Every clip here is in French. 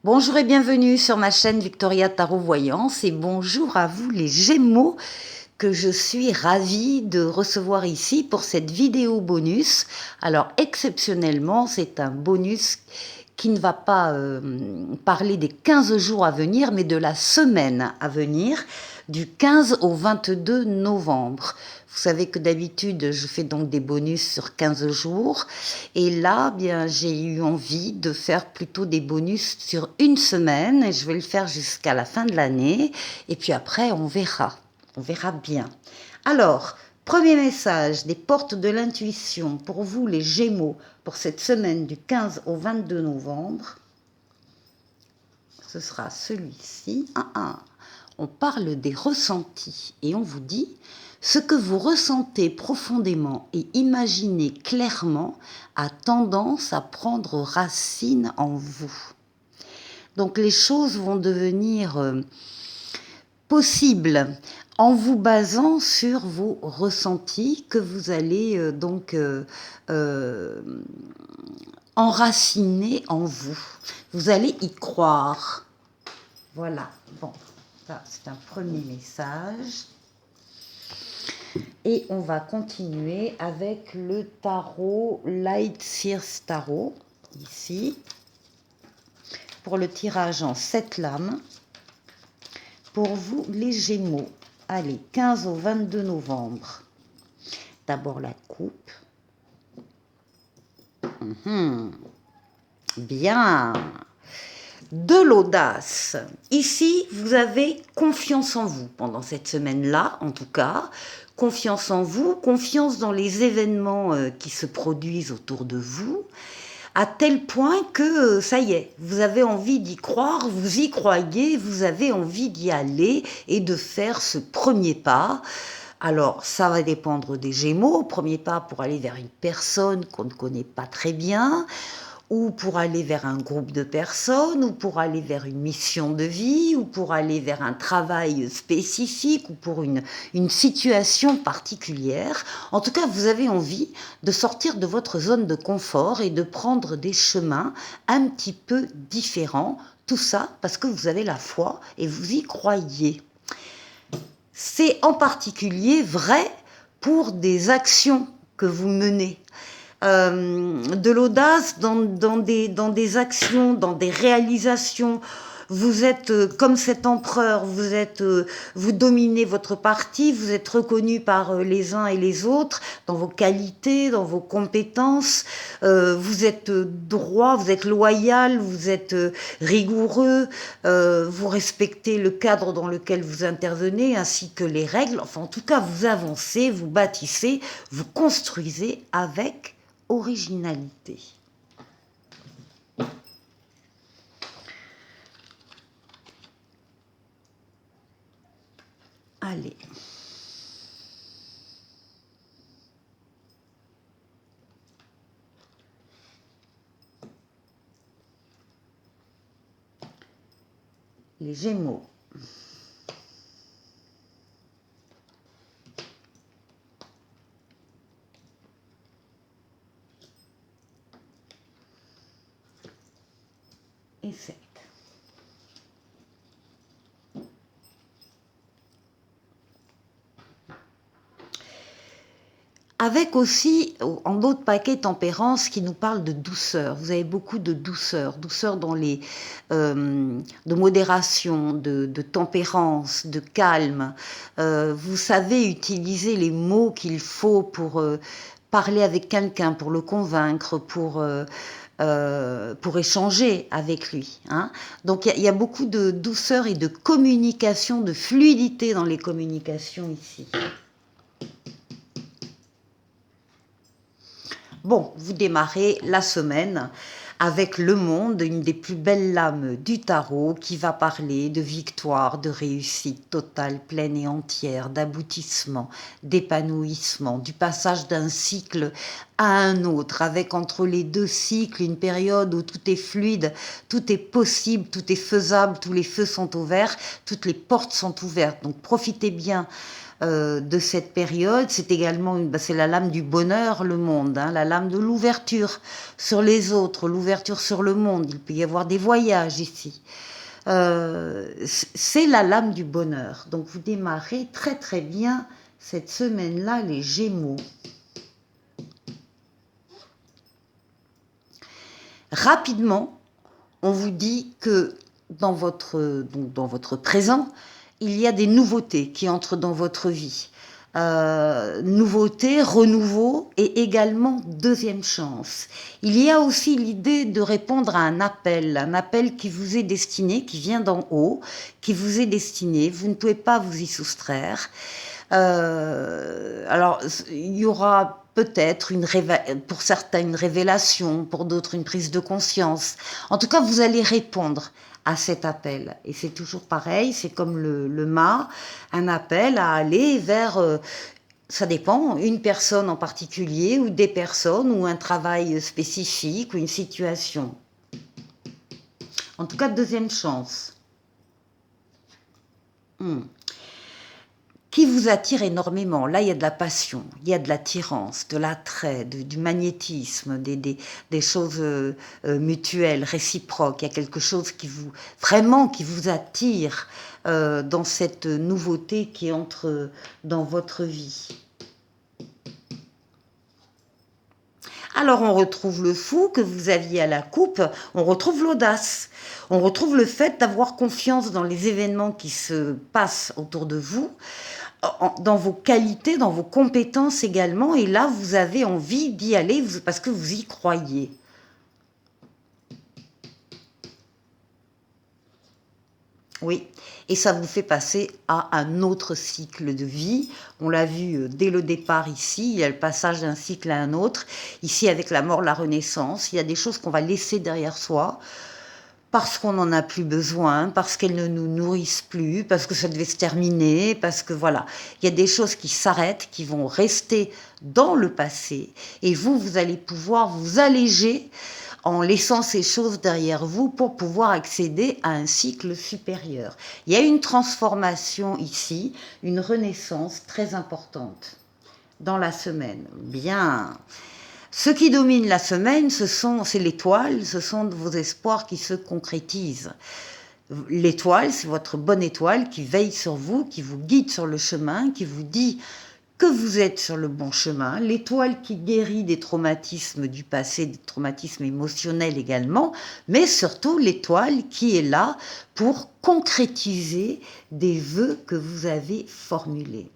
Bonjour et bienvenue sur ma chaîne Victoria Tarot Voyance et bonjour à vous les Gémeaux que je suis ravie de recevoir ici pour cette vidéo bonus. Alors exceptionnellement, c'est un bonus qui ne va pas parler des 15 jours à venir, mais de la semaine à venir, du 15 au 22 novembre. Vous savez que d'habitude, je fais donc des bonus sur 15 jours. Et là, bien, j'ai eu envie de faire plutôt des bonus sur une semaine. Et je vais le faire jusqu'à la fin de l'année. Et puis après, on verra. On verra bien. Alors, premier message des portes de l'intuition pour vous les Gémeaux pour cette semaine du 15 au 22 novembre. Ce sera celui-ci. On parle des ressentis et on vous dit ce que vous ressentez profondément et imaginez clairement a tendance à prendre racine en vous. Donc les choses vont devenir possibles en vous basant sur vos ressentis que vous allez enraciner en vous. Vous allez y croire. Voilà. Bon, ça c'est un premier message. Et on va continuer avec le tarot Light Seers Tarot, ici, pour le tirage en 7 lames. Pour vous, les Gémeaux, allez, 15 au 22 novembre. D'abord la coupe. Bien. De l'audace. Ici, vous avez confiance en vous pendant cette semaine-là, en tout cas. Confiance en vous, confiance dans les événements qui se produisent autour de vous, à tel point que, ça y est, vous avez envie d'y croire, vous y croyez, vous avez envie d'y aller et de faire ce premier pas. Alors, ça va dépendre des Gémeaux. Premier pas pour aller vers une personne qu'on ne connaît pas très bien, ou pour aller vers un groupe de personnes, ou pour aller vers une mission de vie, ou pour aller vers un travail spécifique, ou pour une situation particulière. En tout cas, vous avez envie de sortir de votre zone de confort et de prendre des chemins un petit peu différents. Tout ça parce que vous avez la foi et vous y croyez. C'est en particulier vrai pour des actions que vous menez. De l'audace dans des actions, dans des réalisations. Vous êtes comme cet empereur, vous dominez votre parti, vous êtes reconnu par les uns et les autres dans vos qualités, dans vos compétences. Vous êtes droit, vous êtes loyal, vous êtes rigoureux, vous respectez le cadre dans lequel vous intervenez ainsi que les règles. Enfin, en tout cas, vous avancez, vous bâtissez, vous construisez avec originalité. Allez. Les Gémeaux. Et 7. Avec aussi, en autre paquet, tempérance qui nous parle de douceur. Vous avez beaucoup de douceur, douceur dans les, de modération, de tempérance, de calme. Vous savez utiliser les mots qu'il faut pour parler avec quelqu'un, pour le convaincre, pour échanger avec lui. Hein. Donc il y a beaucoup de douceur et de communication, de fluidité dans les communications ici. Bon, vous démarrez la semaine avec le monde, une des plus belles lames du tarot qui va parler de victoire, de réussite totale, pleine et entière, d'aboutissement, d'épanouissement, du passage d'un cycle à un autre, avec entre les deux cycles une période où tout est fluide, tout est possible, tout est faisable, tous les feux sont ouverts, toutes les portes sont ouvertes. Donc profitez bien de cette période. C'est également c'est la lame du bonheur, le monde, hein, la lame de l'ouverture sur les autres, l'ouverture sur le monde. Il peut y avoir des voyages ici. C'est la lame du bonheur. Donc vous démarrez très très bien cette semaine-là, les Gémeaux. Rapidement, on vous dit que dans votre présent, il y a des nouveautés qui entrent dans votre vie. Nouveautés, renouveau et également deuxième chance. Il y a aussi l'idée de répondre à un appel qui vous est destiné, qui vient d'en haut, qui vous est destiné. Vous ne pouvez pas vous y soustraire. Alors, il y aura peut-être pour certains une révélation, pour d'autres une prise de conscience. En tout cas, vous allez répondre à cet appel. Et c'est toujours pareil, c'est comme le mât, un appel à aller vers, ça dépend, une personne en particulier, ou des personnes, ou un travail spécifique, ou une situation. En tout cas, deuxième chance. Qui vous attire énormément. Là, il y a de la passion, il y a de l'attirance, de l'attrait, du magnétisme, des choses mutuelles, réciproques. Il y a quelque chose qui vous attire dans cette nouveauté qui entre dans votre vie. Alors on retrouve le fou que vous aviez à la coupe, on retrouve l'audace, on retrouve le fait d'avoir confiance dans les événements qui se passent autour de vous, dans vos qualités, dans vos compétences également, et là vous avez envie d'y aller parce que vous y croyez. Oui, et ça vous fait passer à un autre cycle de vie. On l'a vu dès le départ ici, il y a le passage d'un cycle à un autre. Ici, avec la mort, la renaissance, il y a des choses qu'on va laisser derrière soi parce qu'on n'en a plus besoin, parce qu'elles ne nous nourrissent plus, parce que ça devait se terminer, parce que voilà. Il y a des choses qui s'arrêtent, qui vont rester dans le passé, et vous allez pouvoir vous alléger en laissant ces choses derrière vous pour pouvoir accéder à un cycle supérieur. Il y a une transformation ici, une renaissance très importante dans la semaine. Bien. Ce qui domine la semaine, c'est l'étoile, ce sont vos espoirs qui se concrétisent. L'étoile, c'est votre bonne étoile qui veille sur vous, qui vous guide sur le chemin, qui vous dit que vous êtes sur le bon chemin, l'étoile qui guérit des traumatismes du passé, des traumatismes émotionnels également, mais surtout l'étoile qui est là pour concrétiser des vœux que vous avez formulés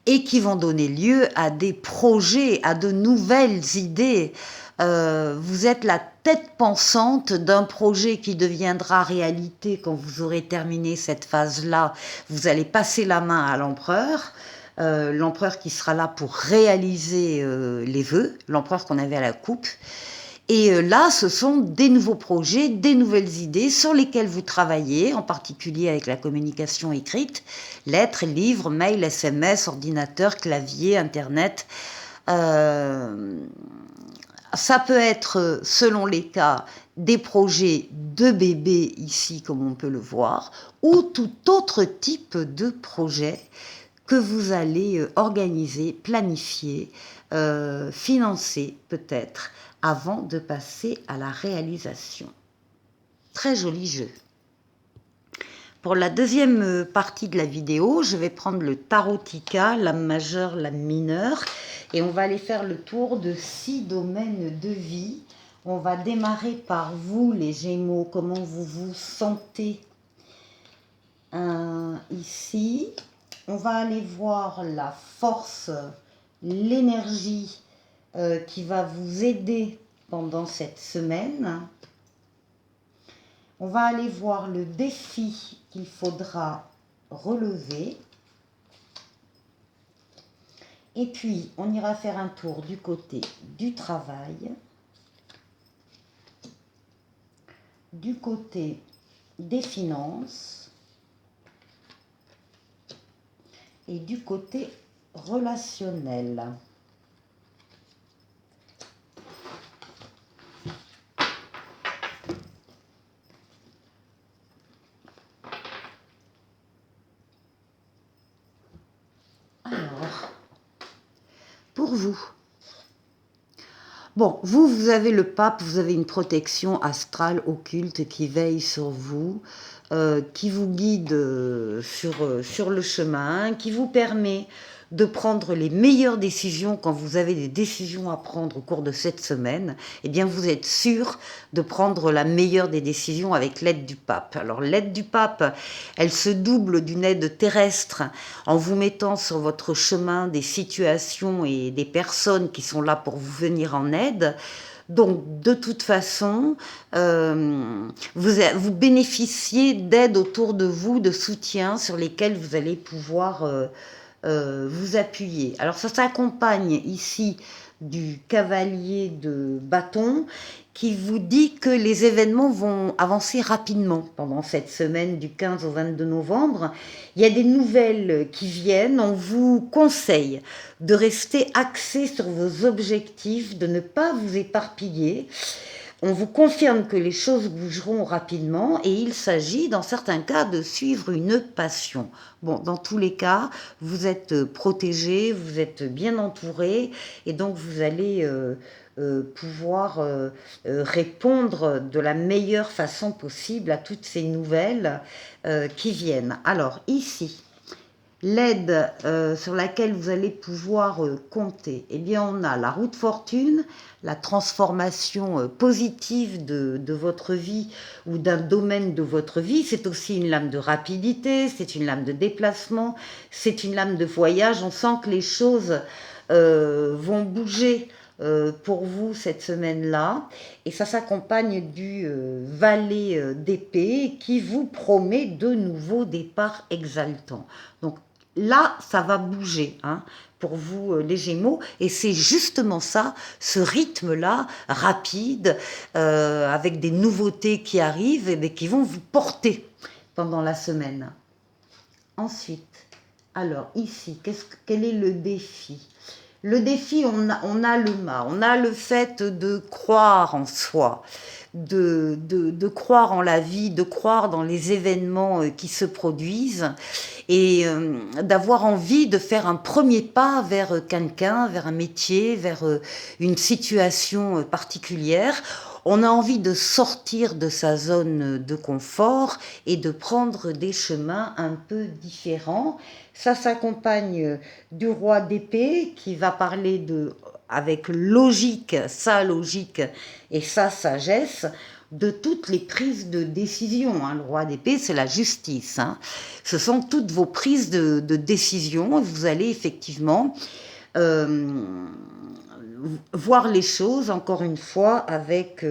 et qui vont donner lieu à des projets, à de nouvelles idées. Vous êtes la tête pensante d'un projet qui deviendra réalité quand vous aurez terminé cette phase-là. Vous allez passer la main à l'empereur. L'empereur qui sera là pour réaliser les vœux, l'empereur qu'on avait à la coupe. Et là, ce sont des nouveaux projets, des nouvelles idées sur lesquelles vous travaillez, en particulier avec la communication écrite, lettres, livres, mails, SMS, ordinateur, clavier, Internet. Ça peut être, selon les cas, des projets de bébé ici, comme on peut le voir, ou tout autre type de projet que vous allez organiser, planifier, financer peut-être, avant de passer à la réalisation. Très joli jeu. Pour la deuxième partie de la vidéo, je vais prendre le tarotica, lame majeure, lame mineure, et on va aller faire le tour de 6 domaines de vie. On va démarrer par vous, les Gémeaux, comment vous vous sentez ici. On va aller voir la force, l'énergie qui va vous aider pendant cette semaine. On va aller voir le défi qu'il faudra relever. Et puis, on ira faire un tour du côté du travail, du côté des finances et du côté relationnel. vous. Bon, vous avez le pape, vous avez une protection astrale occulte qui veille sur vous, qui vous guide sur le chemin, qui vous permet de prendre les meilleures décisions quand vous avez des décisions à prendre au cours de cette semaine. Eh bien, vous êtes sûr de prendre la meilleure des décisions avec l'aide du pape. Alors, l'aide du pape, elle se double d'une aide terrestre en vous mettant sur votre chemin des situations et des personnes qui sont là pour vous venir en aide. Donc, de toute façon, vous bénéficiez d'aide autour de vous, de soutien sur lesquels vous allez pouvoir vous appuyer. Alors, ça s'accompagne ici du cavalier de bâton qui vous dit que les événements vont avancer rapidement pendant cette semaine du 15 au 22 novembre. Il y a des nouvelles qui viennent. On vous conseille de rester axé sur vos objectifs, de ne pas vous éparpiller. On vous confirme que les choses bougeront rapidement et il s'agit, dans certains cas, de suivre une passion. Bon, dans tous les cas, vous êtes protégé, vous êtes bien entouré et donc vous allez pouvoir répondre de la meilleure façon possible à toutes ces nouvelles qui viennent. Alors, ici, l'aide sur laquelle vous allez pouvoir compter, eh bien, on a la roue de fortune, la transformation positive de votre vie ou d'un domaine de votre vie. C'est aussi une lame de rapidité, c'est une lame de déplacement, c'est une lame de voyage. On sent que les choses vont bouger pour vous cette semaine-là. Et ça s'accompagne du valet d'épée qui vous promet de nouveaux départs exaltants. Donc, là, ça va bouger pour vous, les Gémeaux. Et c'est justement ça, ce rythme-là, rapide, avec des nouveautés qui arrivent et qui vont vous porter pendant la semaine. Ensuite, alors ici, quel est le défi ? Le défi, on a le mât, on a le fait de croire en soi, de croire en la vie, de croire dans les événements qui se produisent et d'avoir envie de faire un premier pas vers quelqu'un, vers un métier, vers une situation particulière. On a envie de sortir de sa zone de confort et de prendre des chemins un peu différents. Ça s'accompagne du roi d'épée qui va parler avec logique, sa logique et sa sagesse, de toutes les prises de décision. Le roi d'épée, c'est la justice. Ce sont toutes vos prises de décision. Vous allez effectivement voir les choses, encore une fois, avec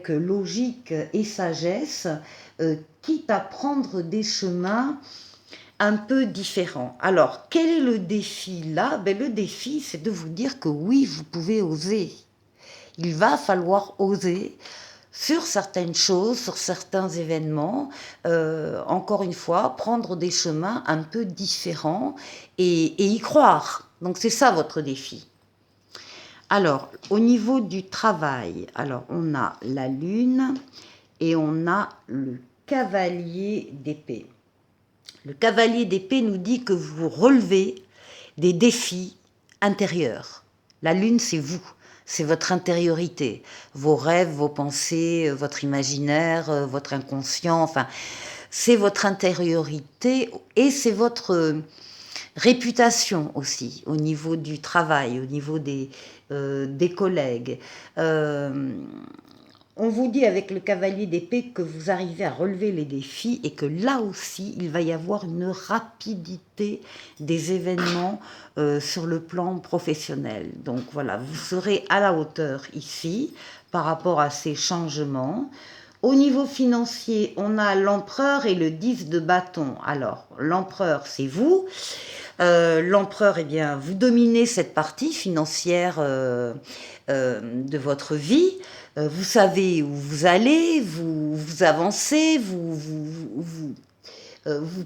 logique et sagesse, quitte à prendre des chemins un peu différents. Alors, quel est le défi là ? Le défi, c'est de vous dire que oui, vous pouvez oser. Il va falloir oser sur certaines choses, sur certains événements, encore une fois, prendre des chemins un peu différents et y croire. Donc, c'est ça votre défi. Alors, au niveau du travail, alors on a la lune et on a le cavalier d'épée. Le cavalier d'épée nous dit que vous relevez des défis intérieurs. La lune, c'est vous, c'est votre intériorité, vos rêves, vos pensées, votre imaginaire, votre inconscient, enfin, c'est votre intériorité et c'est votre réputation aussi, au niveau du travail, au niveau des collègues. On vous dit avec le cavalier d'épée que vous arrivez à relever les défis et que là aussi, il va y avoir une rapidité des événements sur le plan professionnel. Donc voilà, vous serez à la hauteur ici par rapport à ces changements. Au niveau financier, on a l'empereur et le 10 de bâton. Alors, l'empereur, c'est vous. L'empereur, eh bien, vous dominez cette partie financière de votre vie. Vous savez où vous allez, vous avancez, vous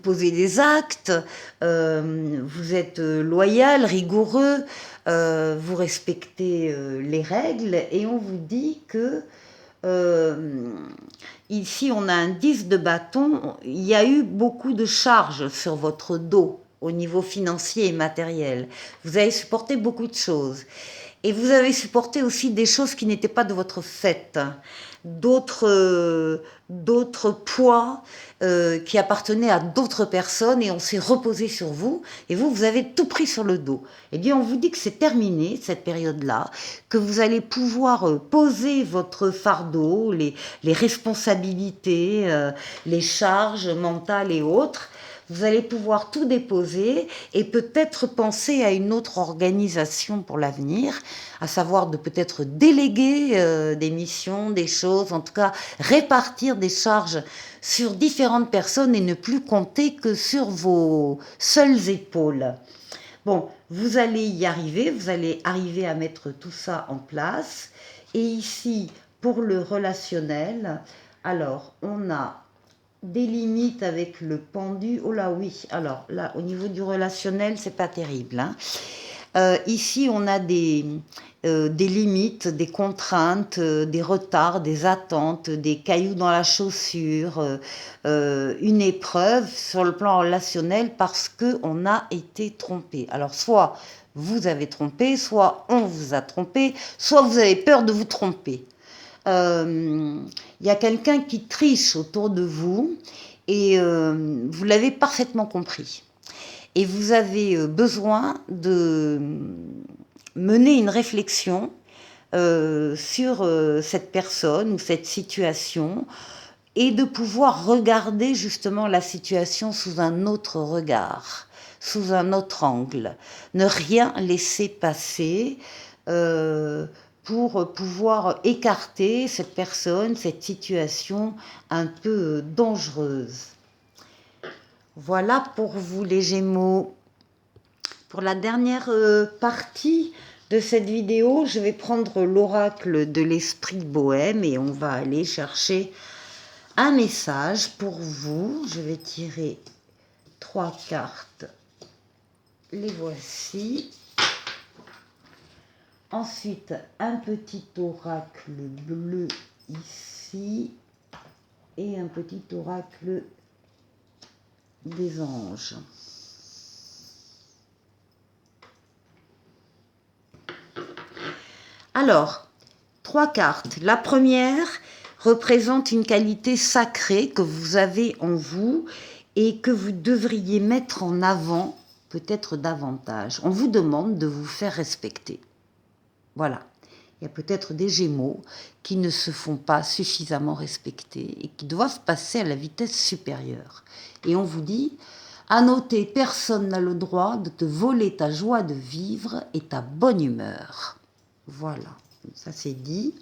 posez des actes, vous êtes loyal, rigoureux, vous respectez les règles et on vous dit que ici on a un 10 de bâton, il y a eu beaucoup de charges sur votre dos au niveau financier et matériel. Vous avez supporté beaucoup de choses. Et vous avez supporté aussi des choses qui n'étaient pas de votre fait, d'autres poids qui appartenaient à d'autres personnes et on s'est reposé sur vous et vous avez tout pris sur le dos. Eh bien, on vous dit que c'est terminé, cette période-là, que vous allez pouvoir poser votre fardeau, les responsabilités, les charges mentales et autres. Vous allez pouvoir tout déposer et peut-être penser à une autre organisation pour l'avenir, à savoir de peut-être déléguer des missions, des choses, en tout cas répartir des charges sur différentes personnes et ne plus compter que sur vos seules épaules. Bon, vous allez y arriver, vous allez arriver à mettre tout ça en place. Et ici, pour le relationnel, alors on a des limites avec le pendu. Oh là oui, alors là au niveau du relationnel c'est pas terrible, hein. Ici on a des limites, des contraintes, des retards, des attentes, des cailloux dans la chaussure, une épreuve sur le plan relationnel parce qu'on a été trompé. Alors soit vous avez trompé, soit on vous a trompé, soit vous avez peur de vous tromper. Y a quelqu'un qui triche autour de vous et vous l'avez parfaitement compris. Et vous avez besoin de mener une réflexion sur cette personne ou cette situation et de pouvoir regarder justement la situation sous un autre regard, sous un autre angle. Ne rien laisser passer pour pouvoir écarter cette personne, cette situation un peu dangereuse. Voilà pour vous les Gémeaux. Pour la dernière partie de cette vidéo, je vais prendre l'oracle de l'esprit bohème et on va aller chercher un message pour vous. Je vais tirer 3 cartes. Les voici. Ensuite, un petit oracle bleu ici et un petit oracle des anges. Alors, 3 cartes. La première représente une qualité sacrée que vous avez en vous et que vous devriez mettre en avant peut-être davantage. On vous demande de vous faire respecter. Voilà. Il y a peut-être des Gémeaux qui ne se font pas suffisamment respecter et qui doivent passer à la vitesse supérieure. Et on vous dit, à noter, personne n'a le droit de te voler ta joie de vivre et ta bonne humeur. Voilà, ça c'est dit.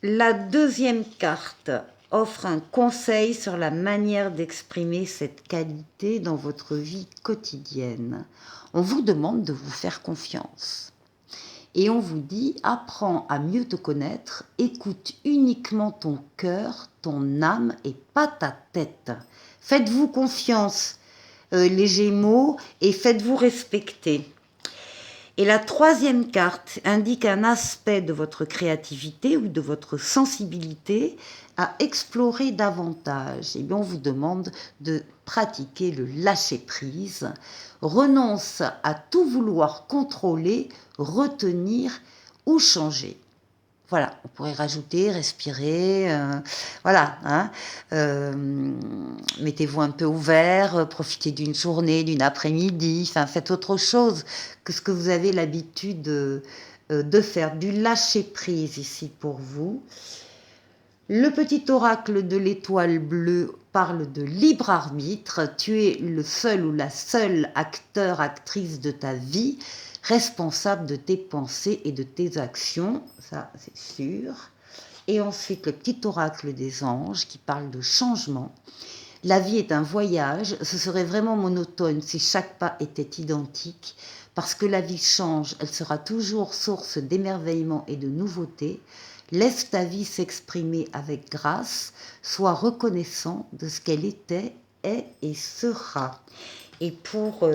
La deuxième carte offre un conseil sur la manière d'exprimer cette qualité dans votre vie quotidienne. On vous demande de vous faire confiance. Et on vous dit, apprends à mieux te connaître, écoute uniquement ton cœur, ton âme et pas ta tête. Faites-vous confiance, les Gémeaux, et faites-vous respecter. Et la troisième carte indique un aspect de votre créativité ou de votre sensibilité à explorer davantage. Et bien on vous demande de pratiquer le lâcher-prise. Renonce à tout vouloir contrôler, retenir ou changer. Voilà, on pourrait rajouter, respirer, voilà. Hein, mettez-vous un peu ouvert, profitez d'une journée, d'une après-midi, enfin faites autre chose que ce que vous avez l'habitude de faire. Du lâcher-prise ici pour vous. Le petit oracle de l'étoile bleue parle de libre arbitre. Tu es le seul ou la seule acteur, actrice de ta vie, responsable de tes pensées et de tes actions, ça c'est sûr. Et ensuite le petit oracle des anges qui parle de changement. La vie est un voyage, ce serait vraiment monotone si chaque pas était identique, parce que la vie change, elle sera toujours source d'émerveillement et de nouveautés. Laisse ta vie s'exprimer avec grâce, sois reconnaissant de ce qu'elle était, est et sera. Et pour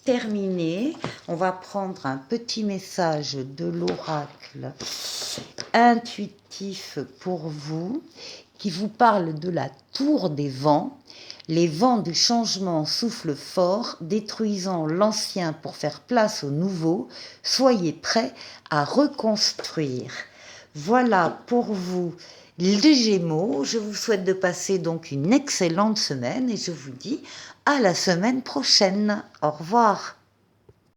terminer, on va prendre un petit message de l'oracle intuitif pour vous, qui vous parle de la tour des vents. Les vents du changement soufflent fort, détruisant l'ancien pour faire place au nouveau. Soyez prêts à reconstruire. Voilà pour vous les Gémeaux. Je vous souhaite de passer donc une excellente semaine et je vous dis à la semaine prochaine. Au revoir.